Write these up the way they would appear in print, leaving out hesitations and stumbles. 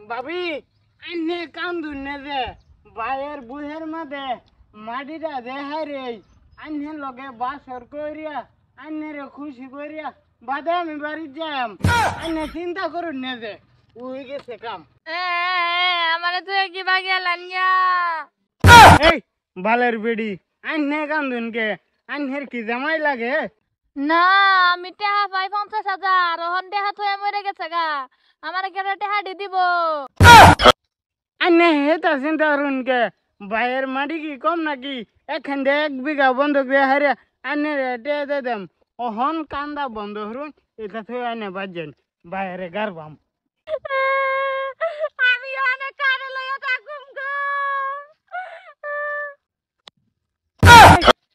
ভাবি আইনে কান্দুন নে যে ভাইয়ের বুহের মাঝে মাটিটা দেখাই রে আইনে লগে বাসর করিয়া আইনে রে খুশি করিয়া বাদে আমি বাড়ি যাম আইনে চিন্তা করুন নে যে উই গেছে কাম আমারে তুই কি বাগিয়া লানিয়া এই বালের বেড়ি আইনে কান্দুন কে আইনের কি জামাই লাগে না আমি টেহা পাই 50,000 ওহন টেহা থয়ে মরে গেছে গা আমার কেটে টেহা দি দিব আইনে হেতা চিন্তা করুন কে ভাইয়ের মাটি কি কম নাকি এখান থেকে 1 বিঘা বন্ধক দিয়ে হারে আইনে রেটে দে দেম ওহন কান্দা বন্ধ হরুন এটা থয়ে আইনে বাজেন বাইরে গারবাম আমি অনেক কারে লইয়া থাকুম গো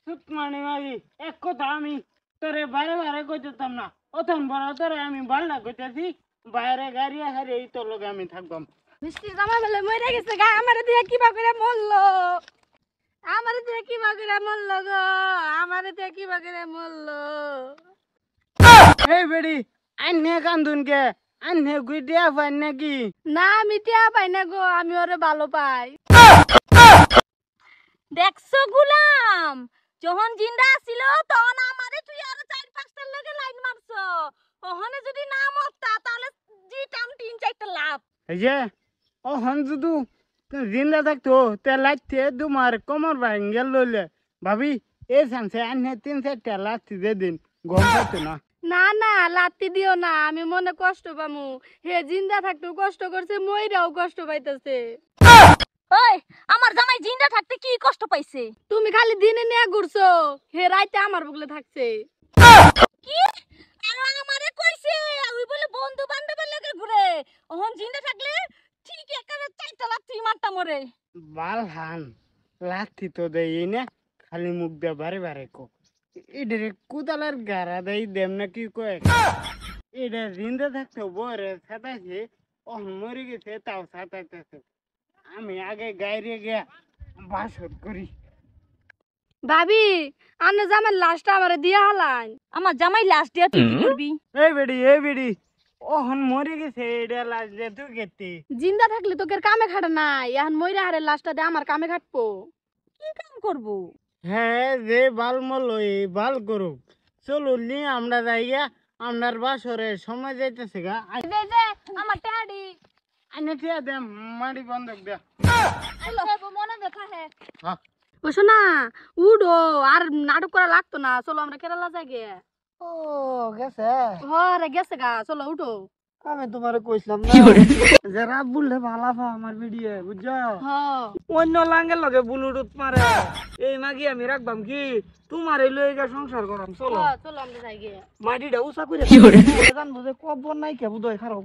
সুত মানে মাগি এক কথা আমি তোরে বাইরে বাইরে কইতাম না অতন বড় তোরে আমি বালনা কইতাছি বাইরে গাড়ি হারে এই তোর লগে আমি থাকবাম মিষ্টি জামা বলে মরে গেছে গা আমারে দিয়ে কিবা করে মরলো আমারে দিয়ে কিবা করে মরলো গো আমারে দিয়ে কিবা করে মরলো এই বেড়ি আইনে কান্দুন কে আইনে গুইডিয়া পাই নাকি না আমি টিয়া পাই না গো আমি ওরে ভালো পাই দেখছো গুলাম যখন জিন্দা ছিল তখন আমারে তুই আর 4-5টার লগে লাইন মারছো ওখানে যদি না মরতা তাহলে জিতাম 3-4টা লাভ এই যে ওহন যদি জিন্দা থাকতো তে লাইতে তোমার কোমর ভাঙ্গেল লইলে ভাবি এই চান্সে আইনে 3-4টা লাস্তি দে দিন গম পাইতো না না না লাত্তি দিও না আমি মনে কষ্ট পামু হে জিন্দা থাকতেও কষ্ট করছে মইরাও কষ্ট পাইতেছে ওই আমার জামাই জিন্দা থাকতে কি কষ্ট পাইছে তুমি খালি দিনে নিয়ে ঘুরছো হে রাইতে আমার বুকলে থাকছে কি আর আমারে কইছে ওই বলে বন্ধু বান্ধবের লগে ঘুরে ওহন জিন্দা থাকলে ঠিক একারে 4টা লাত্তি মারতা মরে বালহান লাথি তো দেই না খালি মুখ দিয়ে বারে বারে কো এডে কুদালের গারা দেই দেম না কি কয় এডে জিন্দা থাকতে বরে ছাতাইছে ও মরে গেছে তাও ছাতাইতেছে আমি আগে গাইরে গিয়া বাসর করি ভাবি আন্না জামাই লাশটা আমারে দিয়া হালান আমার জামাই লাশ দিয়া তুই কি করবি এই বেড়ি ওহন মরে গেছে এডে লাজ দে তুই গেতি জিন্দা থাকলে তোকে কামে খাটা নাই এখন মইরা হারে লাশটা দে আমার কামে খাটবো কি কাম করব হ্যাঁ যে বাল মল এই বাল করুক চলো নি আমরা যাইয়া আমরার বাসরে সময় যাইতেছে গা দে দে আমার টেহাডি আইনে টিয়া দে মাটি বন্ধক দে চলো মনে দেখা হে হ্যাঁ ও শোনা উডো আর নাটক করা লাগতো না চলো আমরা কেরালা যাই গে ও গেছে হরে গেছে গা চলো উঠো আমি তোমারে কইছিলাম না যে রাত বললে ভালো পা আমার ভিডিও বুঝছো হ্যাঁ অন্য লাঙ্গের লগে বুলুটুত মারে এই মাগি আমি রাখবাম কি তোমার এই লইগা সংসার করাম চলো চলো আমরা যাই গে মাটিটা উঁচা করে জানবো যে কবর নাই কে বুঝো খারাপ